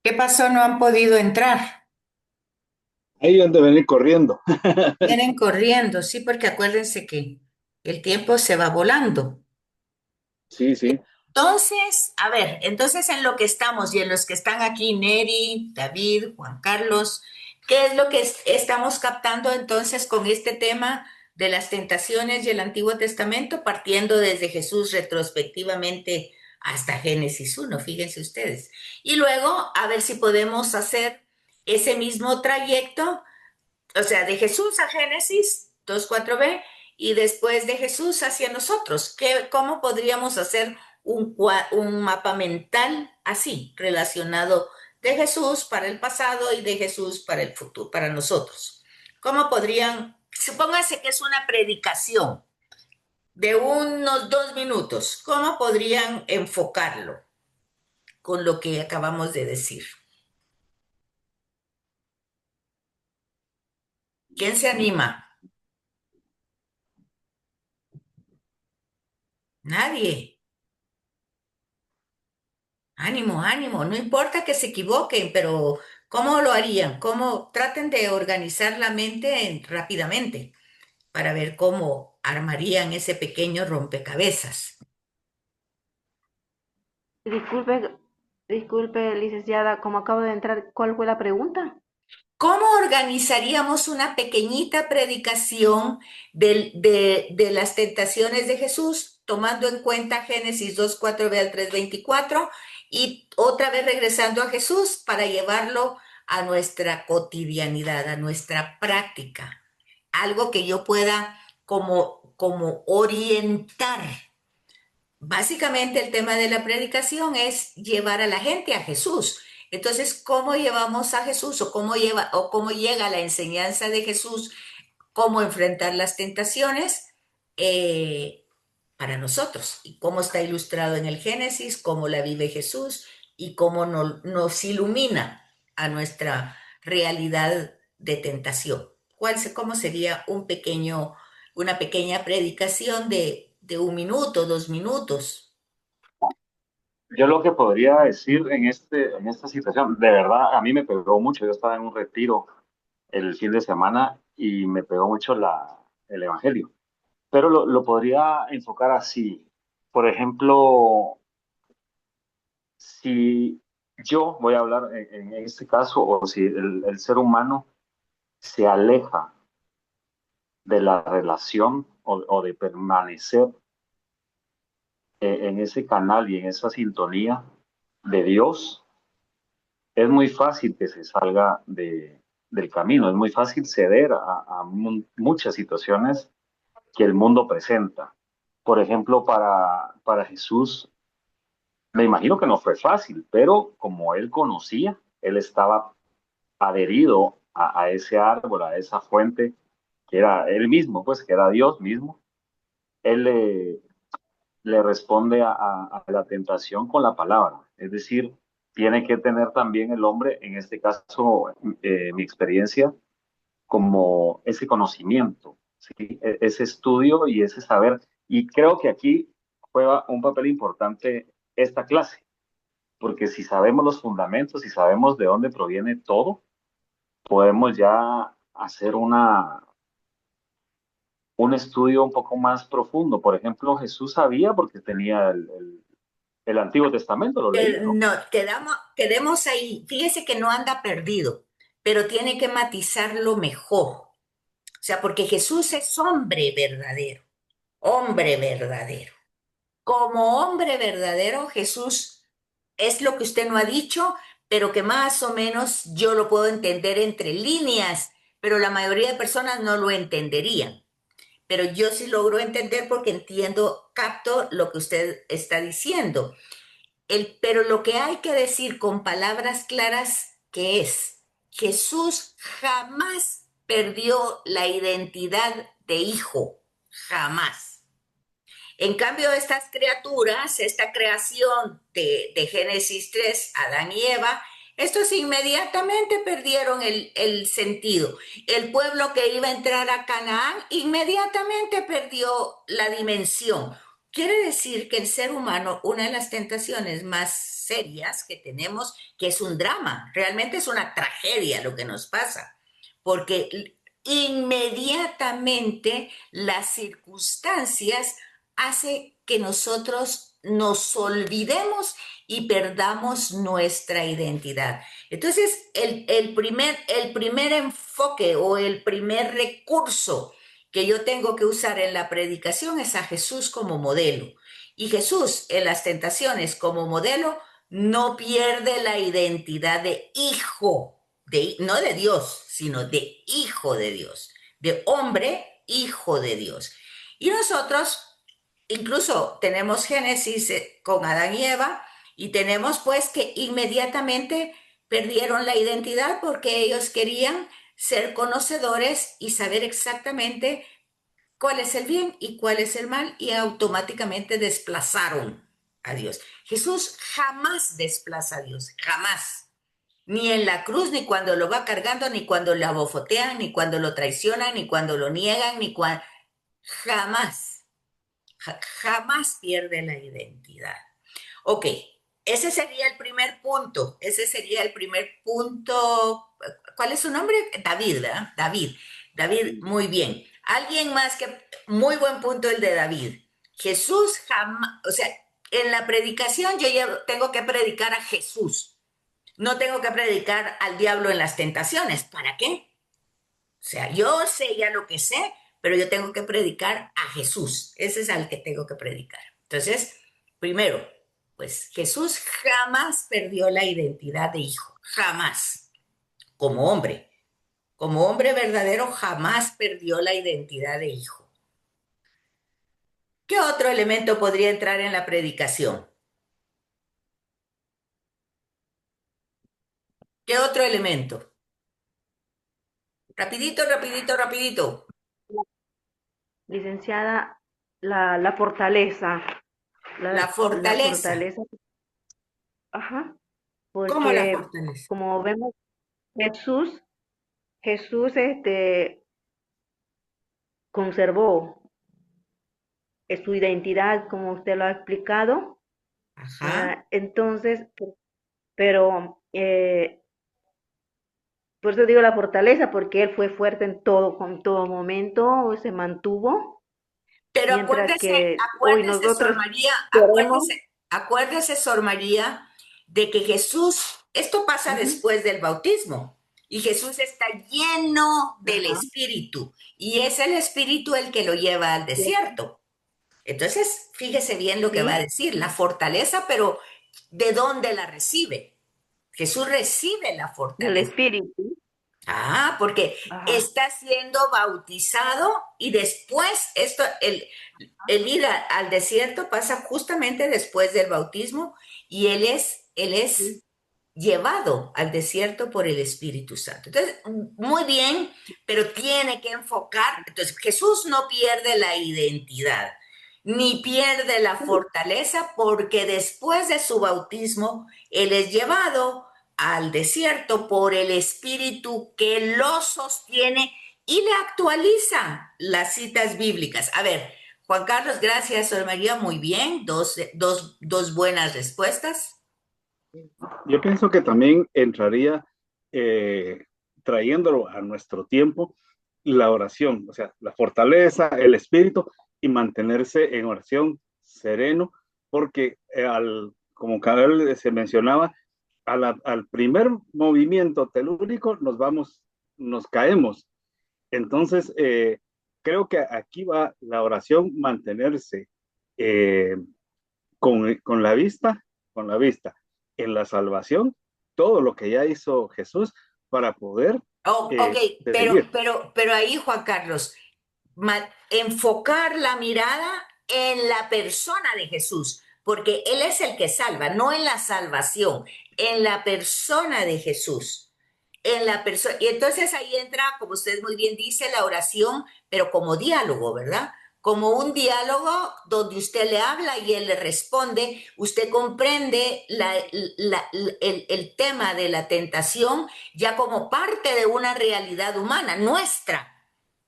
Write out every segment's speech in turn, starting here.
¿Qué pasó? No han podido entrar. Ahí han de venir corriendo. Vienen corriendo, sí, porque acuérdense que el tiempo se va volando. Sí, sí. Entonces, a ver, entonces en lo que estamos y en los que están aquí, Neri, David, Juan Carlos, ¿qué es lo que estamos captando entonces con este tema de las tentaciones y el Antiguo Testamento, partiendo desde Jesús retrospectivamente hasta Génesis 1, fíjense ustedes? Y luego, a ver si podemos hacer ese mismo trayecto. O sea, de Jesús a Génesis 2:4b y después de Jesús hacia nosotros. ¿Cómo podríamos hacer un mapa mental así, relacionado de Jesús para el pasado y de Jesús para el futuro, para nosotros? ¿Cómo podrían, supóngase que es una predicación de unos 2 minutos, ¿cómo podrían enfocarlo con lo que acabamos de decir? ¿Quién se anima? Nadie. Ánimo, ánimo, no importa que se equivoquen, pero ¿cómo lo harían? ¿Cómo traten de organizar la mente rápidamente para ver cómo armarían ese pequeño rompecabezas? Disculpe, disculpe, licenciada, como acabo de entrar, ¿cuál fue la pregunta? ¿Cómo organizaríamos una pequeñita predicación de las tentaciones de Jesús, tomando en cuenta Génesis 2:4b al 3:24 y otra vez regresando a Jesús para llevarlo a nuestra cotidianidad, a nuestra práctica? Algo que yo pueda como orientar. Básicamente el tema de la predicación es llevar a la gente a Jesús. Entonces, ¿cómo llevamos a Jesús o cómo llega la enseñanza de Jesús, cómo enfrentar las tentaciones eh, para nosotros? Y cómo está ilustrado en el Génesis, cómo la vive Jesús y cómo nos ilumina a nuestra realidad de tentación. ¿Cómo sería una pequeña predicación de 1 minuto, 2 minutos? Yo lo que podría decir en esta situación, de verdad, a mí me pegó mucho. Yo estaba en un retiro el fin de semana y me pegó mucho el Evangelio. Pero lo podría enfocar así. Por ejemplo, si yo voy a hablar en este caso, o si el ser humano se aleja de la relación o de permanecer en ese canal y en esa sintonía de Dios, es muy fácil que se salga del camino, es muy fácil ceder a muchas situaciones que el mundo presenta. Por ejemplo, para Jesús, me imagino que no fue fácil, pero como él conocía, él estaba adherido a ese árbol, a esa fuente, que era él mismo, pues que era Dios mismo. Él le responde a la tentación con la palabra. Es decir, tiene que tener también el hombre, en este caso, mi experiencia, como ese conocimiento, ¿sí? Ese estudio y ese saber. Y creo que aquí juega un papel importante esta clase, porque si sabemos los fundamentos, si sabemos de dónde proviene todo, podemos ya hacer un estudio un poco más profundo. Por ejemplo, Jesús sabía porque tenía el Antiguo Testamento, lo leía, ¿no? No, quedemos ahí. Fíjese que no anda perdido, pero tiene que matizarlo mejor. O sea, porque Jesús es hombre verdadero, hombre verdadero. Como hombre verdadero, Jesús es lo que usted no ha dicho, pero que más o menos yo lo puedo entender entre líneas, pero la mayoría de personas no lo entenderían. Pero yo sí logro entender porque entiendo, capto lo que usted está diciendo. Pero lo que hay que decir con palabras claras que es, Jesús jamás perdió la identidad de hijo, jamás. En cambio, estas criaturas, esta creación de Génesis 3, Adán y Eva, estos inmediatamente perdieron el sentido. El pueblo que iba a entrar a Canaán inmediatamente perdió la dimensión. quiere decir que el ser humano, una de las tentaciones más serias que tenemos, que es un drama, realmente es una tragedia lo que nos pasa, porque inmediatamente las circunstancias hacen que nosotros nos olvidemos y perdamos nuestra identidad. Entonces, el primer enfoque o el primer recurso que yo tengo que usar en la predicación es a Jesús como modelo. Y Jesús en las tentaciones como modelo no pierde la identidad de hijo, no de Dios, sino de hijo de Dios, de hombre, hijo de Dios. Y nosotros incluso tenemos Génesis con Adán y Eva y tenemos pues que inmediatamente perdieron la identidad porque ellos querían ser conocedores y saber exactamente cuál es el bien y cuál es el mal y automáticamente desplazaron a Dios. Jesús jamás desplaza a Dios, jamás. Ni en la cruz, ni cuando lo va cargando, ni cuando lo abofotean, ni cuando lo traicionan, ni cuando lo niegan, ni cuando... Jamás, jamás pierde la identidad. Ok, ese sería el primer punto. Ese sería el primer punto. ¿Cuál es su nombre? David, ¿verdad? David. David, muy bien. Alguien más que... Muy buen punto el de David. Jesús jamás... O sea, en la predicación yo ya tengo que predicar a Jesús. No tengo que predicar al diablo en las tentaciones. ¿Para qué? O sea, yo sé ya lo que sé, pero yo tengo que predicar a Jesús. Ese es al que tengo que predicar. Entonces, primero, pues Jesús jamás perdió la identidad de hijo, jamás, como hombre. Como hombre verdadero jamás perdió la identidad de hijo. ¿Qué otro elemento podría entrar en la predicación? ¿Qué otro elemento? Rapidito, rapidito, rapidito. Licenciada, la fortaleza, La la fortaleza. fortaleza, ajá, ¿Cómo la porque fortaleza? como vemos, Jesús, Jesús conservó su identidad, como usted lo ha explicado, Ajá. ¿verdad? Entonces, pero por eso digo la fortaleza, porque él fue fuerte en todo, con todo momento, se mantuvo, Pero mientras acuérdese, que hoy acuérdese, Sor nosotros María, queremos. acuérdese, Sor María, de que Jesús, esto pasa Ujú, después del bautismo, y Jesús está lleno del ajá, Espíritu, y es el Espíritu el que lo lleva al ¿cierto? desierto. Entonces, fíjese bien lo que va a Sí, decir, la fortaleza, pero ¿de dónde la recibe? Jesús recibe la del fortaleza. espíritu. Ah, porque Ajá, está siendo bautizado y después esto, el ir al desierto pasa justamente después del bautismo y él sí, es llevado al desierto por el Espíritu Santo. Entonces, muy bien, pero tiene que enfocar. Entonces, Jesús no pierde la identidad, ni pierde la sí, fortaleza, porque después de su bautismo, él es llevado al desierto por el Espíritu que lo sostiene y le actualiza las citas bíblicas. A ver, Juan Carlos, gracias, Sor María, muy bien, dos buenas respuestas. Yo pienso que también entraría trayéndolo a nuestro tiempo la oración, o sea, la fortaleza, el espíritu y mantenerse en oración sereno, porque como cada vez se mencionaba, al primer movimiento telúrico nos caemos. Entonces, creo que aquí va la oración, mantenerse eh, con con la vista en la salvación, todo lo que ya hizo Jesús para poder Oh, ok, seguir. pero ahí, Juan Carlos, enfocar la mirada en la persona de Jesús, porque Él es el que salva, no en la salvación, en la persona de Jesús. En la persona, y entonces ahí entra, como usted muy bien dice, la oración, pero como diálogo, ¿verdad? Como un diálogo donde usted le habla y él le responde, usted comprende el tema de la tentación ya como parte de una realidad humana nuestra.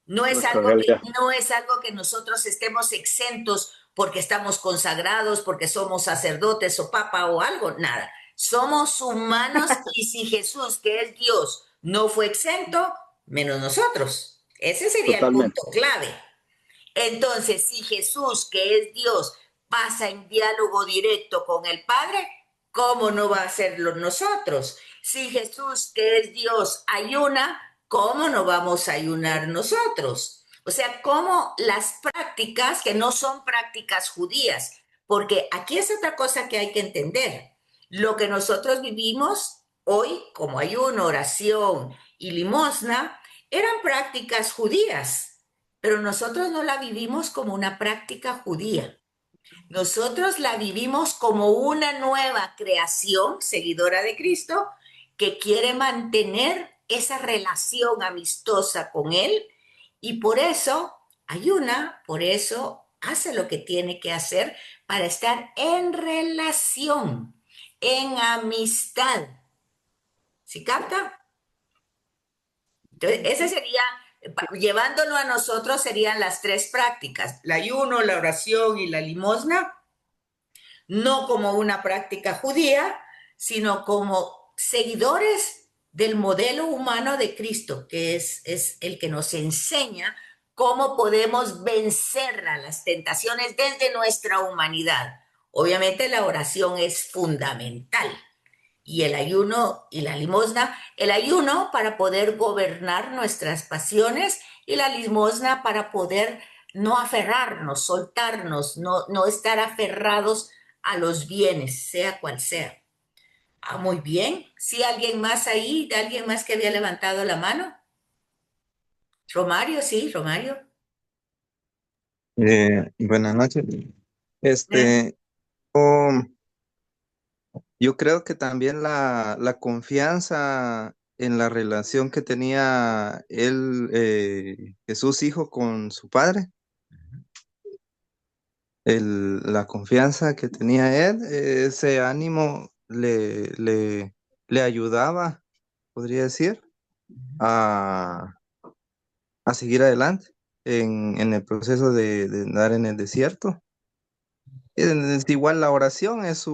Nuestra realidad. No es algo que nosotros estemos exentos porque estamos consagrados, porque somos sacerdotes o papa o algo, nada. Somos humanos y si Jesús, que es Dios, no fue exento, menos nosotros. Ese sería el Totalmente. punto clave. Entonces, si Jesús, que es Dios, pasa en diálogo directo con el Padre, ¿cómo no va a hacerlo nosotros? Si Jesús, que es Dios, ayuna, ¿cómo no vamos a ayunar nosotros? O sea, cómo las prácticas que no son prácticas judías, porque aquí es otra cosa que hay que entender. Lo que nosotros vivimos hoy, como ayuno, oración y limosna, eran prácticas judías, pero nosotros no la vivimos como una práctica judía. Nosotros la vivimos como una nueva creación, seguidora de Cristo, que quiere mantener esa relación amistosa con Él y por eso ayuna, por eso hace lo que tiene que hacer para estar en relación, en amistad. ¿Sí capta? Entonces, ese sería, llevándolo a nosotros, serían las tres prácticas, el ayuno, la oración y la limosna, no como una práctica judía, sino como seguidores del modelo humano de Cristo, que es el que nos enseña cómo podemos vencer a las tentaciones desde nuestra humanidad. Obviamente la oración es fundamental y el ayuno y la limosna, el ayuno para poder gobernar nuestras pasiones y la limosna para poder no aferrarnos, soltarnos, no estar aferrados a los bienes, sea cual sea. Ah, muy bien. ¿Sí alguien más ahí? ¿Alguien más que había levantado la mano? Romario, sí, Romario. Buenas noches. Este, um, yo creo que también la confianza en la relación que tenía él, Jesús hijo con su padre, la confianza que tenía él, ese ánimo le ayudaba, podría decir, a, a seguir adelante en el proceso de andar en el desierto. Igual la oración es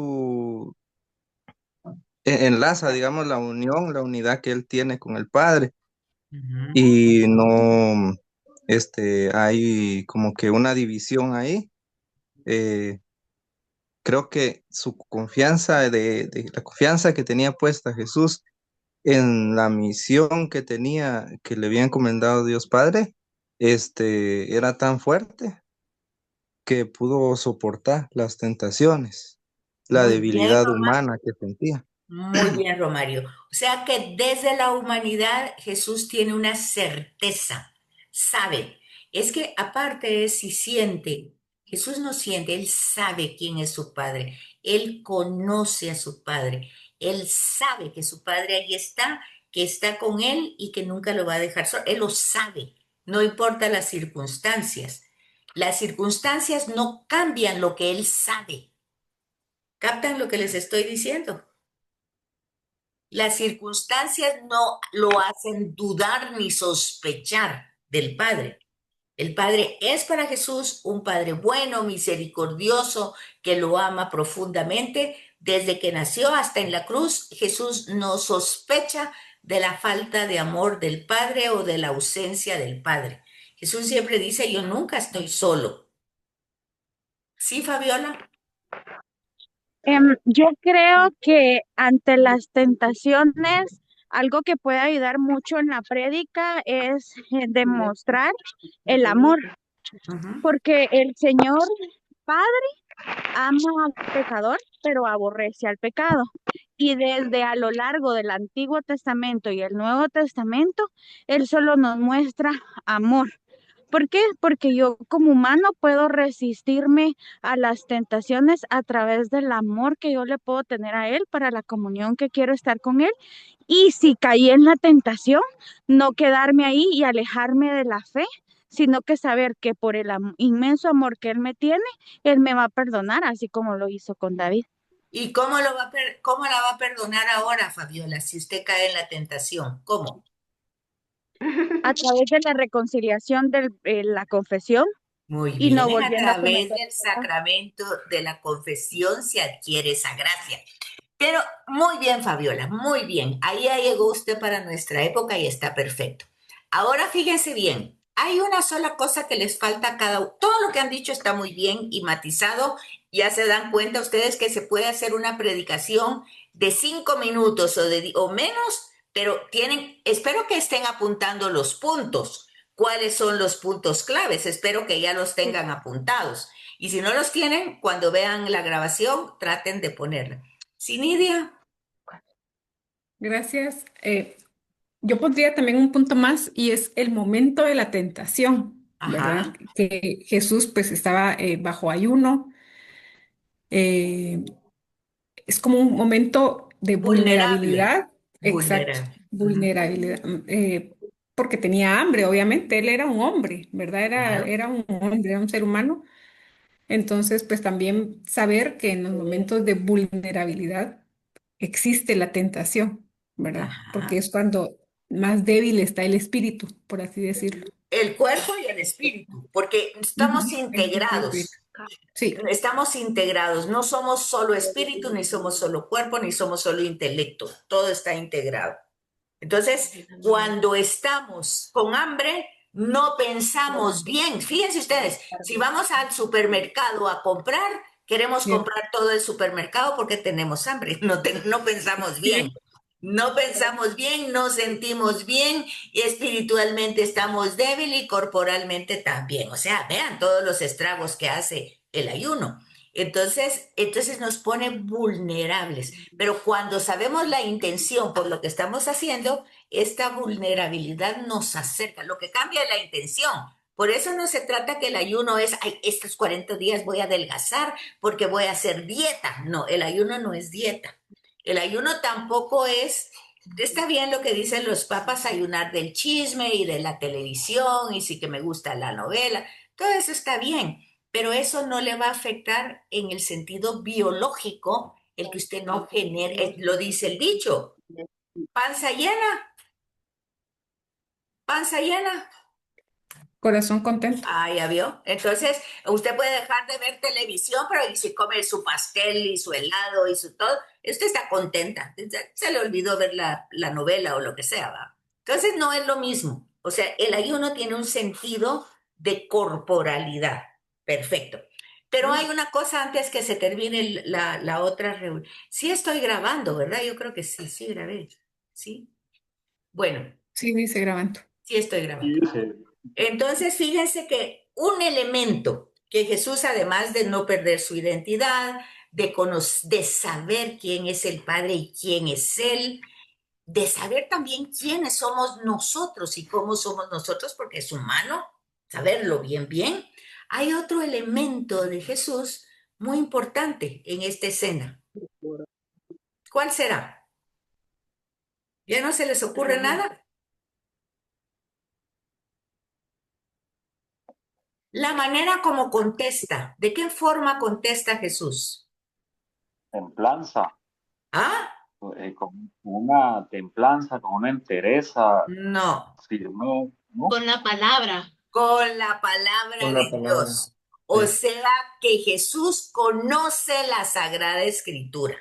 enlaza, digamos, la unión, la unidad que él tiene con el Padre Ujú. y no, hay como que una división ahí. Eh, Creo que su confianza, de la confianza que tenía puesta Jesús en la misión que tenía, que le había encomendado Dios Padre, era tan fuerte que pudo soportar las tentaciones, la Muy bien, debilidad humana que sentía. muy bien, Romario. O sea que desde la humanidad Jesús tiene una certeza, sabe. Es que aparte es si siente, Jesús no siente, él sabe quién es su Padre, él conoce a su Padre, él sabe que su Padre ahí está, que está con él y que nunca lo va a dejar solo. Él lo sabe, no importa las circunstancias. Las circunstancias no cambian lo que él sabe. ¿Captan lo que les estoy diciendo? Las circunstancias no lo hacen dudar ni sospechar del Padre. El Padre es para Jesús un Padre bueno, misericordioso, que lo ama profundamente. Desde que nació hasta en la cruz, Jesús no sospecha de la falta de amor del Padre o de la ausencia del Padre. Jesús siempre dice, yo nunca estoy solo. ¿Sí, Fabiola? Yo creo que ante las tentaciones, algo que puede ayudar mucho en la prédica es demostrar el amor, Ujú. porque el Señor Padre ama al pecador, pero aborrece al pecado. Y desde a lo largo del Antiguo Testamento y el Nuevo Testamento, Él solo nos muestra amor. ¿Por qué? Porque yo como humano puedo resistirme a las tentaciones a través del amor que yo le puedo tener a Él para la comunión que quiero estar con Él. Y si caí en la tentación, no quedarme ahí y alejarme de la fe, sino que saber que por el inmenso amor que Él me tiene, Él me va a perdonar, así como lo hizo con David. ¿Y cómo, cómo la va a perdonar ahora, Fabiola, si usted cae en la tentación? ¿Cómo? A través de la reconciliación de la confesión. Muy y no bien, a volviendo a través cometer del pecado. sacramento de la confesión se adquiere esa gracia. Pero muy bien, Fabiola, muy bien. Ahí ya llegó usted para nuestra época y está perfecto. Ahora fíjense bien, hay una sola cosa que les falta a cada uno. Todo lo que han dicho está muy bien y matizado. Ya se dan cuenta ustedes que se puede hacer una predicación de 5 minutos o menos, pero espero que estén apuntando los puntos. ¿Cuáles son los puntos claves? Espero que ya los tengan apuntados. Y si no los tienen, cuando vean la grabación, traten de ponerla. Sí, Nidia. Gracias. Yo pondría también un punto más y es el momento de la tentación, ¿verdad? Ajá, Que Jesús pues estaba bajo ayuno. eh, es como un momento de vulnerable, vulnerabilidad, exacto, vulnerable. Ujú, vulnerabilidad, porque tenía hambre, obviamente, él era un hombre, ¿verdad? claro. Era un hombre, era un ser humano. Entonces, pues también saber que en los momentos de vulnerabilidad existe la tentación, ¿verdad? Porque Ajá. es cuando más débil está el espíritu, por así decirlo. El cuerpo y el espíritu, porque estamos Ujú. El cuerpo y el integrados. espíritu. Sí, Estamos integrados, no somos solo espíritu, ni somos solo cuerpo, ni somos solo intelecto, todo está integrado. Entonces, cuando estamos con hambre, no pensamos bien. Fíjense ustedes, si vamos al supermercado a comprar, queremos cierto. comprar todo el supermercado porque tenemos hambre, no pensamos bien. Sí, No pensamos bien, no sentimos bien y espiritualmente estamos débiles y corporalmente también. O sea, vean todos los estragos que hace el ayuno. Entonces nos pone vulnerables. Pero cuando sabemos la intención por lo que estamos haciendo, esta vulnerabilidad nos acerca. Lo que cambia es la intención. Por eso no se trata que el ayuno es, ay, estos 40 días voy a adelgazar porque voy a hacer dieta. No, el ayuno no es dieta. El ayuno tampoco es, está bien lo que dicen los papas, ayunar del chisme y de la televisión y sí que me gusta la novela. Todo eso está bien, pero eso no le va a afectar en el sentido biológico, el que usted no genere, lo dice el dicho, panza llena, panza llena. corazón contento. Ah, ya vio. Entonces, usted puede dejar de ver televisión, pero y si come su pastel y su helado y su todo, usted está contenta. Se le olvidó ver la novela o lo que sea, ¿va? Entonces, no es lo mismo. O sea, el ayuno tiene un sentido de corporalidad. Perfecto. Pero hay una cosa antes que se termine la otra reunión. Sí estoy grabando, ¿verdad? Yo creo que sí, sí grabé. Sí. Bueno, Sí, dice grabando. sí estoy grabando. Y dice, Entonces, fíjense que un elemento que Jesús, además de no perder su identidad, de saber quién es el Padre y quién es Él, de saber también quiénes somos nosotros y cómo somos nosotros, porque es humano, saberlo bien, bien. Hay otro elemento de Jesús muy importante en esta escena. ¿Cuál será? ¿Ya no se les ocurre nada? La manera como contesta. ¿De qué forma contesta Jesús? Templanza, ¿Ah? con una templanza, con una entereza, No, firme, ¿no? Con la palabra. con la palabra Con la de palabra. Dios. O Sí. sea que Jesús conoce la Sagrada Escritura.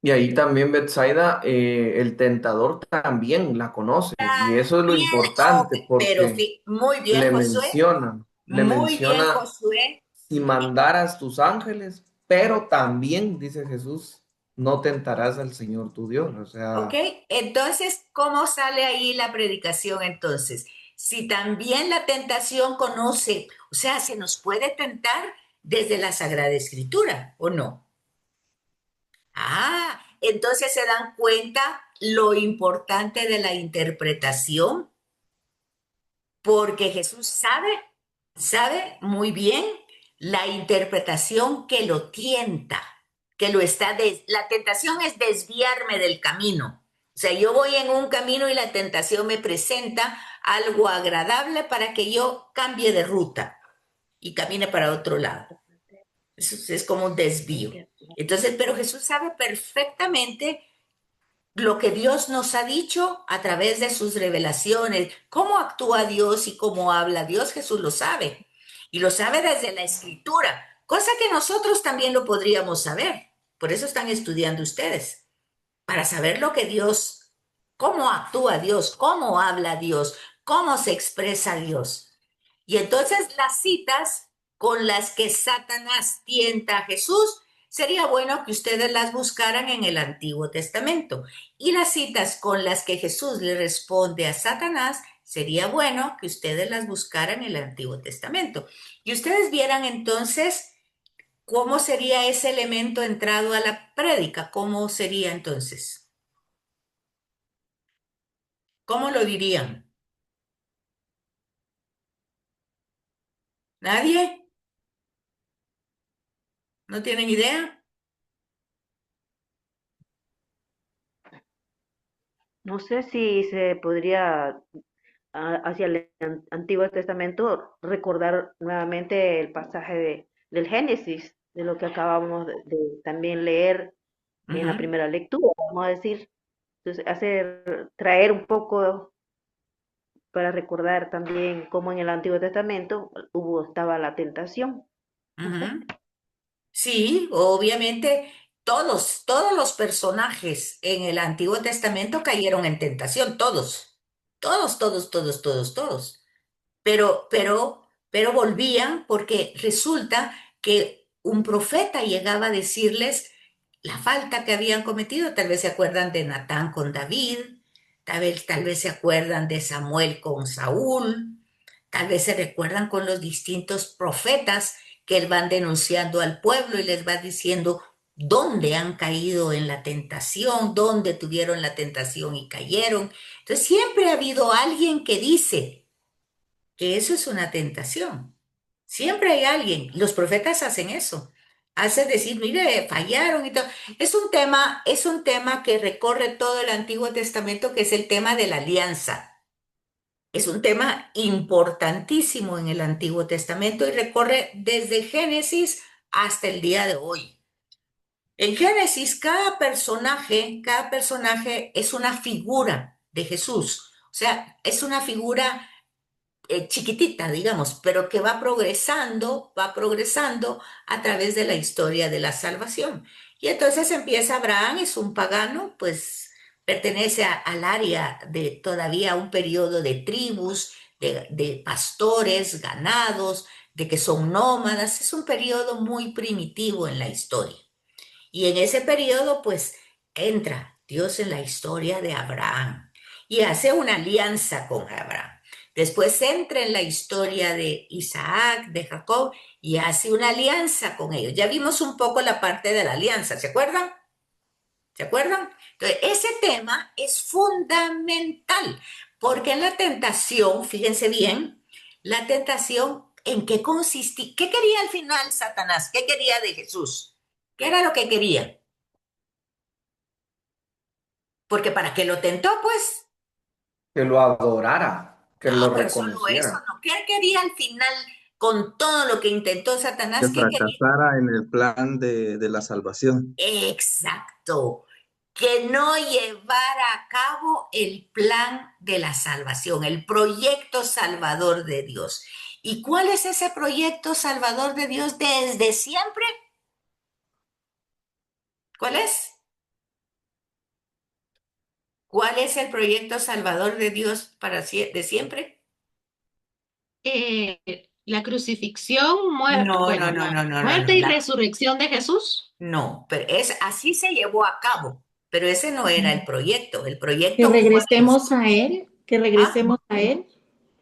Y ahí también Betsaida, el tentador también la conoce. Y eso es lo Bien, importante ok, pero porque muy bien, Josué. le Muy bien, menciona Josué. si mandaras tus ángeles, pero también, dice Jesús, no tentarás al Señor tu Dios. O Ok, sea, entonces, ¿cómo sale ahí la predicación entonces? Si también la tentación conoce, o sea, se nos puede tentar desde la Sagrada Escritura, ¿o no? Ah, entonces se dan cuenta lo importante de la interpretación, porque Jesús sabe muy bien la interpretación que lo tienta, la tentación es desviarme del camino. O sea, yo voy en un camino y la tentación me presenta algo agradable para que yo cambie de ruta y camine para otro lado. Eso es como un desvío. Entonces, pero Jesús sabe perfectamente lo que Dios nos ha dicho a través de sus revelaciones, cómo actúa Dios y cómo habla Dios, Jesús lo sabe. y lo sabe desde la escritura, cosa que nosotros también lo podríamos saber. Por eso están estudiando ustedes, para saber lo que Dios, cómo actúa Dios, cómo habla Dios, cómo se expresa Dios. Y entonces las citas con las que Satanás tienta a Jesús, sería bueno que ustedes las buscaran en el Antiguo Testamento. Y las citas con las que Jesús le responde a Satanás, sería bueno que ustedes las buscaran en el Antiguo Testamento. Y ustedes vieran entonces cómo sería ese elemento entrado a la prédica, cómo sería entonces. ¿Cómo lo dirían? ¿Nadie? ¿No tienen idea? No sé si se podría hacia el Antiguo Testamento recordar nuevamente el pasaje del Génesis, de lo que acabamos de también leer en la Ujú. primera lectura, vamos a decir. Entonces, traer un poco para recordar también cómo en el Antiguo Testamento estaba la tentación. No sé. Ujú. Sí, obviamente todos los personajes en el Antiguo Testamento cayeron en tentación, todos. Pero volvían porque resulta que un profeta llegaba a decirles la falta que habían cometido. Tal vez se acuerdan de Natán con David, tal vez se acuerdan de Samuel con Saúl, tal vez se recuerdan con los distintos profetas que él van denunciando al pueblo y les va diciendo dónde han caído en la tentación, dónde tuvieron la tentación y cayeron. Entonces siempre ha habido alguien que dice que eso es una tentación. Siempre hay alguien. Los profetas hacen eso. Hacen decir, mire, fallaron y todo. Es un tema que recorre todo el Antiguo Testamento, que es el tema de la alianza. Es un tema importantísimo en el Antiguo Testamento y recorre desde Génesis hasta el día de hoy. En Génesis, cada personaje es una figura de Jesús. O sea, es una figura chiquitita, digamos, pero que va progresando a través de la historia de la salvación. Y entonces empieza Abraham, es un pagano, pues pertenece al área de todavía un periodo de tribus, de pastores, ganados, de que son nómadas, es un periodo muy primitivo en la historia. Y en ese periodo, pues, entra Dios en la historia de Abraham y hace una alianza con Abraham. Después entra en la historia de Isaac, de Jacob, y hace una alianza con ellos. Ya vimos un poco la parte de la alianza, ¿se acuerdan? ¿Se acuerdan? Entonces, ese tema es fundamental, porque en la tentación, fíjense bien, la tentación, ¿en qué consistía? ¿Qué quería al final Satanás? ¿Qué quería de Jesús? ¿Qué era lo que quería? Porque para qué lo tentó, pues. Que lo adorara, que lo No, pero solo eso, reconociera. ¿no? ¿Qué quería al final con todo lo que intentó Que Satanás? ¿Qué quería? fracasara en el plan de la salvación. Exacto. Que no llevara a cabo el plan de la salvación, el proyecto salvador de Dios. ¿Y cuál es ese proyecto salvador de Dios desde siempre? ¿Cuál es? ¿Cuál es el proyecto salvador de Dios de siempre? La crucifixión, No, no, bueno, no, no, no, no, no, muerte no. y resurrección de Jesús. No, pero así se llevó a cabo, pero ese no era el proyecto. El Que proyecto fue, regresemos a Él, que ¿ah? regresemos a Él,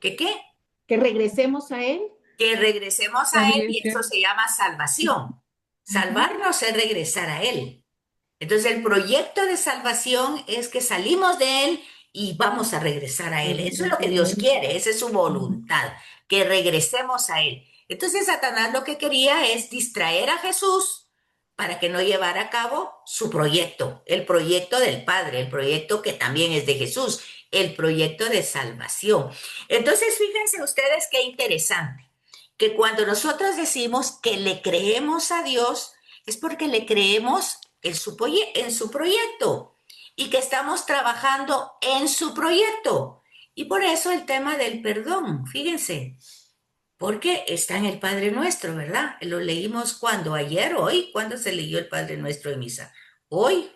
¿Qué qué? que regresemos a Él. Que regresemos La a Él y eso redención. se llama salvación. Ujú. Salvarnos es regresar a Él. Entonces el proyecto de salvación es que salimos de Él y vamos a regresar a Él. Eso es lo que Dios quiere, esa es su voluntad, que regresemos a Él. Entonces Satanás lo que quería es distraer a Jesús para que no llevara a cabo su proyecto, el proyecto del Padre, el proyecto que también es de Jesús, el proyecto de salvación. Entonces fíjense ustedes qué interesante, que cuando nosotros decimos que le creemos a Dios, es porque le creemos en su proyecto y que estamos trabajando en su proyecto. Y por eso el tema del perdón, fíjense, Porque está en el Padre Nuestro, ¿verdad? Lo leímos cuando, ayer, hoy, ¿cuándo se leyó el Padre Nuestro en misa? Hoy,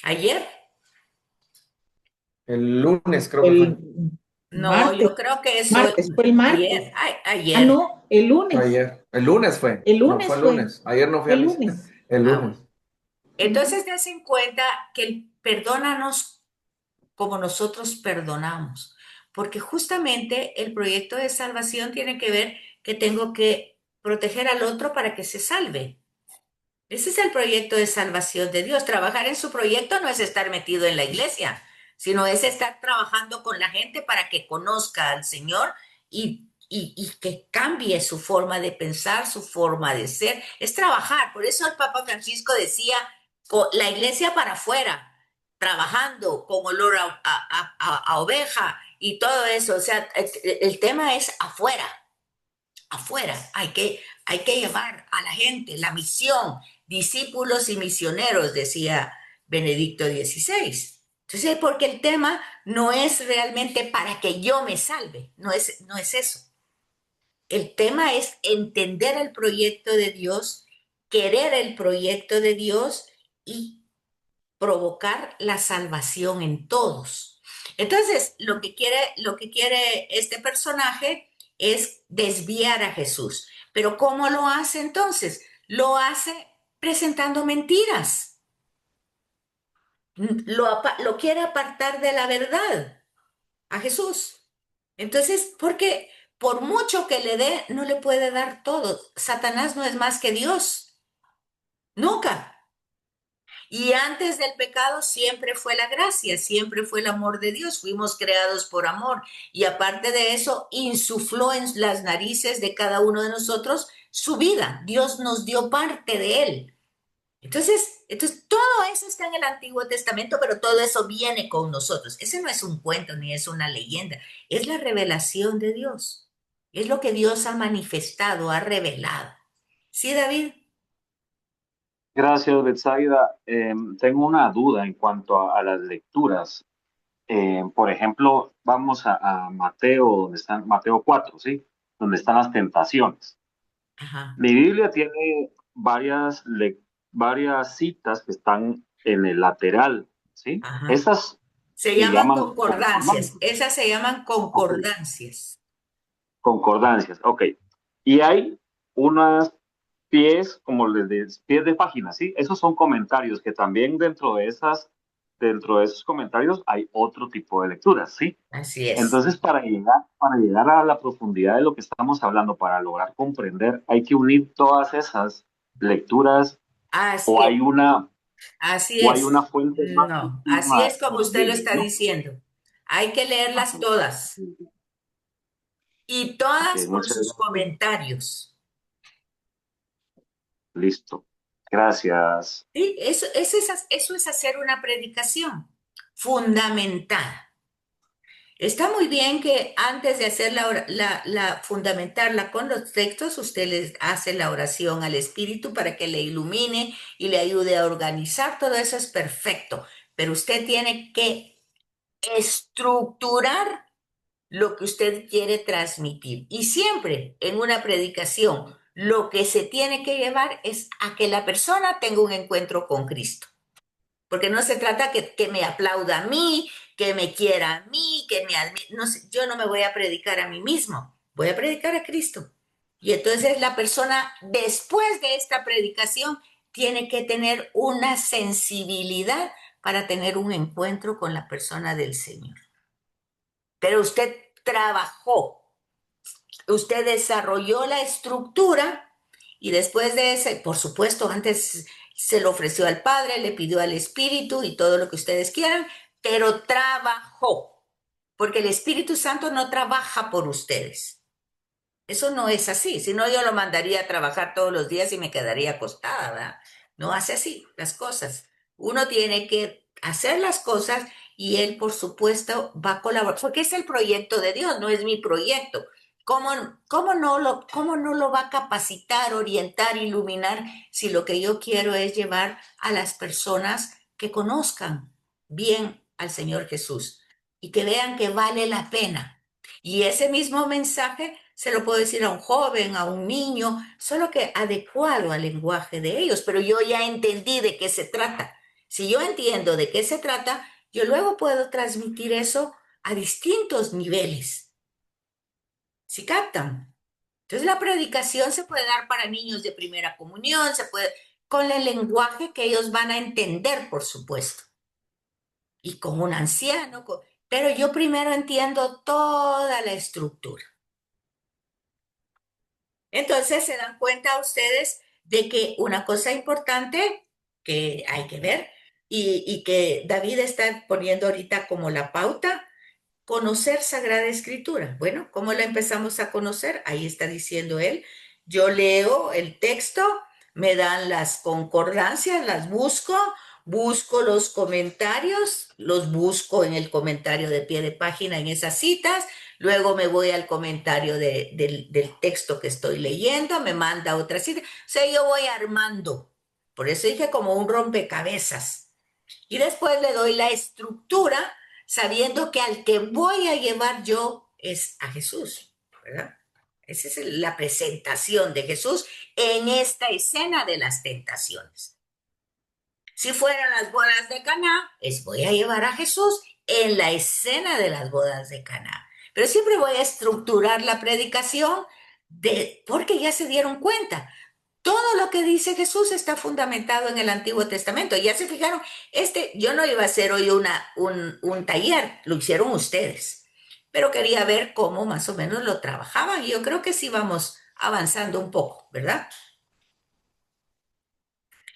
ayer. El lunes creo que fue. El No, martes, yo creo que eso, fue el martes. ayer, Ah, ayer. no, el lunes. Ayer. El lunes fue. El No, fue lunes el fue. lunes. Ayer no fui Fue a el misa. lunes. El Ah, lunes. Entonces, des en cuenta que perdónanos como nosotros perdonamos, porque justamente el proyecto de salvación tiene que ver que tengo que proteger al otro para que se salve. Ese es el proyecto de salvación de Dios. Trabajar en su proyecto no es estar metido en la iglesia, sino es estar trabajando con la gente para que conozca al Señor y que cambie su forma de pensar, su forma de ser. Es trabajar. Por eso el Papa Francisco decía, la iglesia para afuera, trabajando con olor a oveja y todo eso. O sea, el tema es afuera. Afuera, hay que llevar a la gente la misión, discípulos y misioneros, decía Benedicto XVI. Entonces, porque el tema no es realmente para que yo me salve, no es eso. El tema es entender el proyecto de Dios, querer el proyecto de Dios y provocar la salvación en todos. Entonces, lo que quiere este personaje es desviar a Jesús. Pero ¿cómo lo hace entonces? Lo hace presentando mentiras. Lo quiere apartar de la verdad a Jesús. Entonces, porque por mucho que le dé, no le puede dar todo. Satanás no es más que Dios. Nunca. Y antes del pecado siempre fue la gracia, siempre fue el amor de Dios. Fuimos creados por amor. Y aparte de eso, insufló en las narices de cada uno de nosotros su vida. Dios nos dio parte de él. Entonces todo eso está en el Antiguo Testamento, pero todo eso viene con nosotros. Ese no es un cuento ni es una leyenda, es la revelación de Dios. Es lo que Dios ha manifestado, ha revelado. ¿Sí, David? Gracias, Betsaida. Tengo una duda en cuanto a las lecturas. Por ejemplo, vamos a Mateo, donde están, Mateo 4, ¿sí? Donde están las tentaciones. Ajá, Mi Biblia tiene varias citas que están en el lateral, ¿sí? ajá. Esas Se se llaman llaman concordancias. concordancias. Esas se llaman Ok, concordancias. concordancias, ok. Y hay unas pies, como pies de página, ¿sí? Esos son comentarios que también dentro de esos comentarios hay otro tipo de lecturas, ¿sí? Así es. Entonces, para llegar a la profundidad de lo que estamos hablando, para lograr comprender, hay que unir todas esas lecturas Así o es. Así hay una es. fuente más No, así última es como de usted lo Biblia, está ¿no? diciendo. Hay que leerlas todas y Ok, todas con muchas sus gracias. comentarios. Listo. Gracias. Sí, eso es hacer una predicación fundamentada. Está muy bien que antes de hacer fundamentarla con los textos, usted les hace la oración al Espíritu para que le ilumine y le ayude a organizar. Todo eso es perfecto, pero usted tiene que estructurar lo que usted quiere transmitir. Y siempre en una predicación, lo que se tiene que llevar es a que la persona tenga un encuentro con Cristo. Porque no se trata que me aplauda a mí, que me quiera a mí, que me admire. No sé, yo no me voy a predicar a mí mismo, voy a predicar a Cristo. Y entonces la persona, después de esta predicación, tiene que tener una sensibilidad para tener un encuentro con la persona del Señor. Pero usted trabajó, usted desarrolló la estructura y después de ese, por supuesto, antes se lo ofreció al Padre, le pidió al Espíritu y todo lo que ustedes quieran, pero trabajó, porque el Espíritu Santo no trabaja por ustedes. Eso no es así, si no yo lo mandaría a trabajar todos los días y me quedaría acostada, ¿verdad? No hace así las cosas. Uno tiene que hacer las cosas y él, por supuesto, va a colaborar, porque es el proyecto de Dios, no es mi proyecto. Cómo no lo va a capacitar, orientar, iluminar si lo que yo quiero es llevar a las personas que conozcan bien al Señor Jesús y que vean que vale la pena? Y ese mismo mensaje se lo puedo decir a un joven, a un niño, solo que adecuado al lenguaje de ellos, pero yo ya entendí de qué se trata. Si yo entiendo de qué se trata, yo luego puedo transmitir eso a distintos niveles. ¿Sí captan? Entonces la predicación se puede dar para niños de primera comunión, se puede, con el lenguaje que ellos van a entender, por supuesto, y con un anciano, pero yo primero entiendo toda la estructura. Entonces se dan cuenta ustedes de que una cosa importante que hay que ver y que David está poniendo ahorita como la pauta, conocer Sagrada Escritura. Bueno, ¿cómo la empezamos a conocer? Ahí está diciendo él. Yo leo el texto, me dan las concordancias, las busco, busco los comentarios, los busco en el comentario de pie de página en esas citas, luego me voy al comentario del texto que estoy leyendo, me manda otra cita. O sea, yo voy armando. Por eso dije como un rompecabezas. Y después le doy la estructura sabiendo que al que voy a llevar yo es a Jesús, ¿verdad? Esa es la presentación de Jesús en esta escena de las tentaciones. Si fueran las bodas de Caná, voy a llevar a Jesús en la escena de las bodas de Caná. Pero siempre voy a estructurar la predicación porque ya se dieron cuenta. Todo lo que dice Jesús está fundamentado en el Antiguo Testamento. Ya se fijaron, yo no iba a hacer hoy un taller, lo hicieron ustedes, pero quería ver cómo más o menos lo trabajaban y yo creo que sí vamos avanzando un poco, ¿verdad?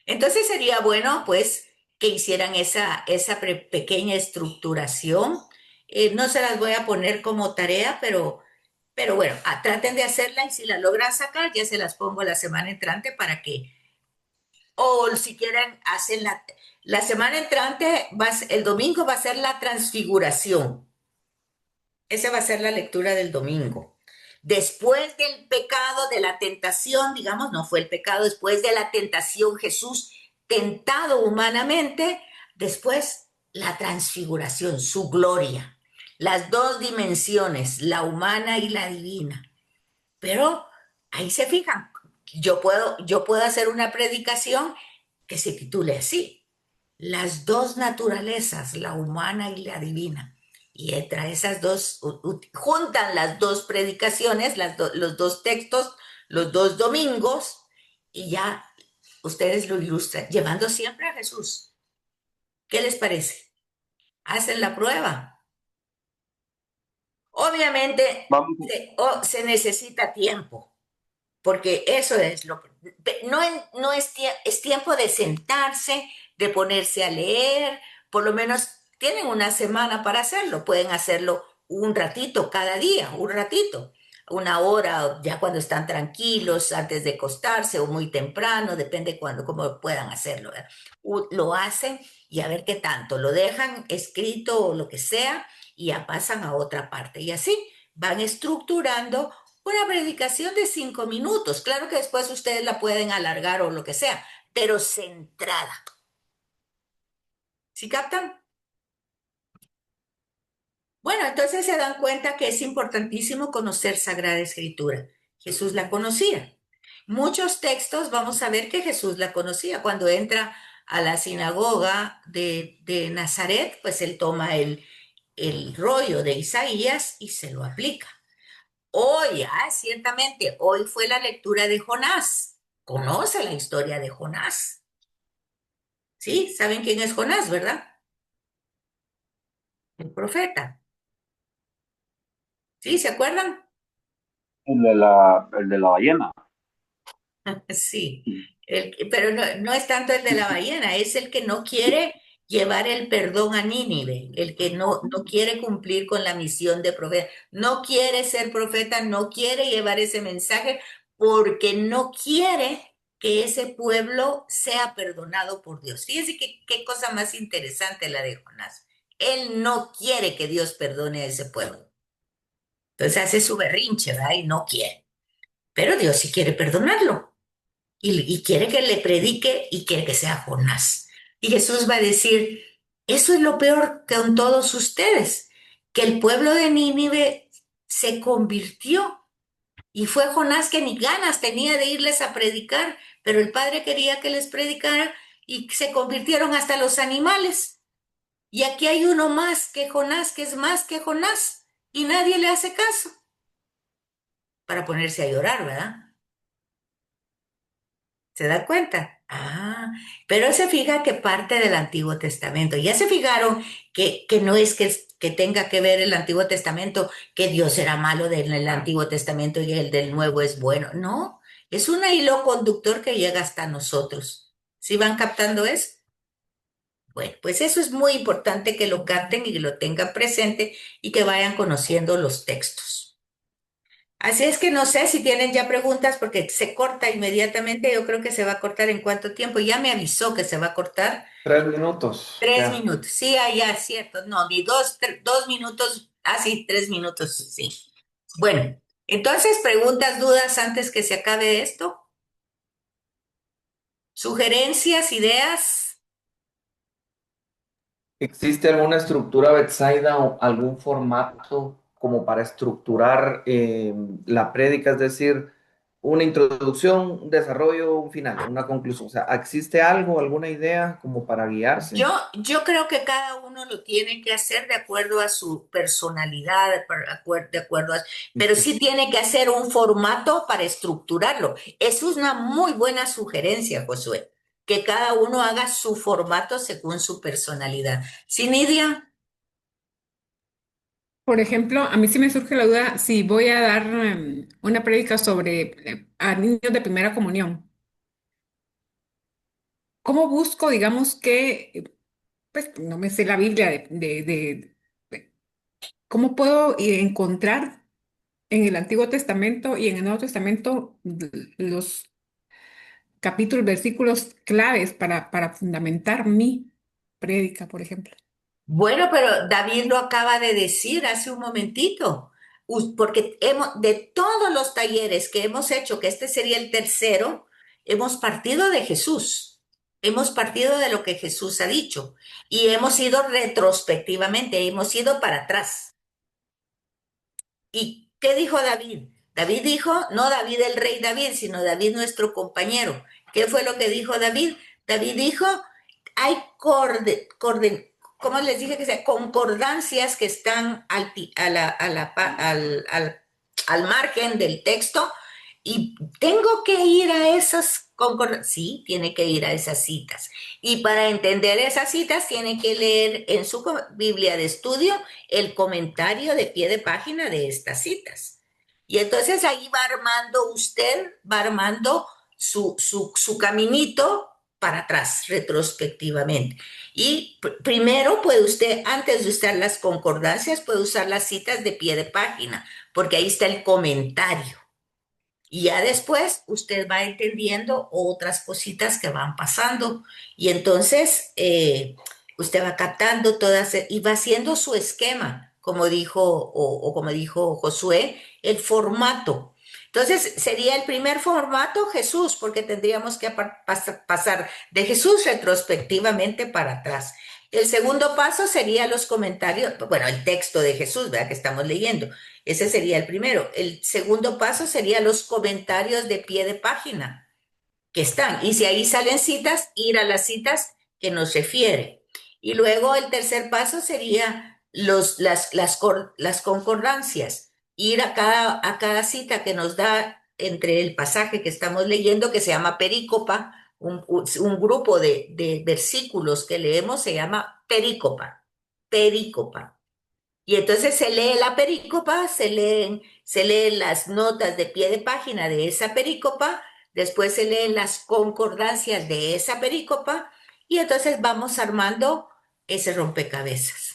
Entonces sería bueno, pues, que hicieran esa pequeña estructuración. No se las voy a poner como tarea, pero bueno, traten de hacerla y si la logran sacar, ya se las pongo la semana entrante para que, o si quieren, hacen la semana entrante, el domingo va a ser la transfiguración. Esa va a ser la lectura del domingo. Después del pecado, de la tentación, digamos, no fue el pecado, después de la tentación, Jesús tentado humanamente, después la transfiguración, su gloria, las dos dimensiones, la humana y la divina. Pero ahí se fijan, yo puedo hacer una predicación que se titule así, las dos naturalezas, la humana y la divina. Y entre esas dos, juntan las dos predicaciones, los dos textos, los dos domingos, y ya ustedes lo ilustran, llevando siempre a Jesús. ¿Qué les parece? Hacen la prueba. Obviamente se necesita tiempo, porque eso es lo que... No es tiempo de sentarse, de ponerse a leer, por lo menos tienen una semana para hacerlo, pueden hacerlo un ratito cada día, un ratito, una hora, ya cuando están tranquilos, antes de acostarse o muy temprano, depende cómo puedan hacerlo, ¿verdad? Lo hacen y a ver qué tanto, lo dejan escrito o lo que sea y ya pasan a otra parte y así van estructurando una predicación de 5 minutos. Claro que después ustedes la pueden alargar o lo que sea, pero centrada. ¿Sí captan? Bueno, entonces se dan cuenta que es importantísimo conocer Sagrada Escritura. Jesús la conocía. Muchos textos vamos a ver que Jesús la conocía. Cuando entra a la sinagoga de Nazaret, pues él toma el rollo de Isaías y se lo aplica. Hoy, ciertamente, hoy fue la lectura de Jonás. Conoce la historia de Jonás. ¿Sí? ¿Saben quién es Jonás, verdad? El profeta. ¿Sí? ¿Se acuerdan? El de la ballena. Sí, pero no es tanto el de la ballena, es el que no quiere llevar el perdón a Nínive, el que no quiere cumplir con la misión de profeta, no quiere ser profeta, no quiere llevar ese mensaje porque no quiere que ese pueblo sea perdonado por Dios. Fíjense qué cosa más interesante la de Jonás. Él no quiere que Dios perdone a ese pueblo. Entonces hace su berrinche, ¿verdad? Y no quiere. Pero Dios sí quiere perdonarlo. Y quiere que le predique y quiere que sea Jonás. Y Jesús va a decir, eso es lo peor con todos ustedes, que el pueblo de Nínive se convirtió Y fue Jonás que ni ganas tenía de irles a predicar, pero el Padre quería que les predicara y se convirtieron hasta los animales. Y aquí hay uno más que Jonás, que es más que Jonás, y nadie le hace caso. Para ponerse a llorar, ¿verdad? ¿Se da cuenta? Ah, pero se fija que parte del Antiguo Testamento. Ya se fijaron que no es que tenga que ver el Antiguo Testamento, que Dios era malo en el Antiguo Testamento y el del Nuevo es bueno. No, es un hilo conductor que llega hasta nosotros. ¿Sí van captando eso? Bueno, pues eso es muy importante que lo capten y que lo tengan presente y que vayan conociendo los textos. Así es que no sé si tienen ya preguntas porque se corta inmediatamente. Yo creo que se va a cortar en cuánto tiempo. Ya me avisó que se va a cortar 3 minutos. 3 minutos. Sí, ya es cierto. No, ni 2 minutos. Ah, sí, 3 minutos. Sí. Bueno, entonces preguntas, dudas antes que se acabe esto. Sugerencias, ideas. ¿Existe alguna estructura Betsaida o algún formato como para estructurar la prédica? Es decir, una introducción, un desarrollo, un final, una conclusión. O sea, ¿existe algo, alguna idea como para guiarse? Yo creo que cada uno lo tiene que hacer de acuerdo a su personalidad, pero sí tiene que hacer un formato para estructurarlo. Eso es una muy buena sugerencia, Josué, que cada uno haga su formato según su personalidad. ¿Sí, Nidia? Por ejemplo, a mí sí me surge la duda si voy a dar una prédica sobre a niños de primera comunión. ¿Cómo busco, digamos, que, pues no me sé la Biblia de- ¿cómo puedo encontrar en el Antiguo Testamento y en el Nuevo Testamento los capítulos, versículos claves para fundamentar mi prédica, por ejemplo? Bueno, pero David lo acaba de decir hace un momentito, porque de todos los talleres que hemos hecho, que este sería el tercero, hemos partido de Jesús, hemos partido de lo que Jesús ha dicho y hemos ido retrospectivamente, hemos ido para atrás. ¿Y qué dijo David? David dijo, no David el rey David, sino David nuestro compañero. ¿Qué fue lo que dijo David? David dijo, hay ¿cómo les dije que sea? Concordancias que están al margen del texto y tengo que ir a esas concordancias. Sí, tiene que ir a esas citas. Y para entender esas citas tiene que leer en su Biblia de estudio el comentario de pie de página de estas citas. Y entonces ahí va armando su caminito para atrás, retrospectivamente. Y primero puede usted, antes de usar las concordancias, puede usar las citas de pie de página, porque ahí está el comentario. Y ya después usted va entendiendo otras cositas que van pasando. Y entonces usted va captando todas y va haciendo su esquema, como dijo, o como dijo Josué, el formato. Entonces sería el primer formato Jesús, porque tendríamos que pasar de Jesús retrospectivamente para atrás. El segundo paso sería los comentarios, bueno, el texto de Jesús, ¿verdad? Que estamos leyendo. Ese sería el primero. El segundo paso sería los comentarios de pie de página que están. Y si ahí salen citas, ir a las citas que nos refiere. Y luego el tercer paso sería las concordancias. Ir a cada cita que nos da entre el pasaje que estamos leyendo, que se llama perícopa, un grupo de versículos que leemos se llama perícopa. Perícopa. Y entonces se lee la perícopa, se leen las notas de pie de página de esa perícopa, después se leen las concordancias de esa perícopa y entonces vamos armando ese rompecabezas.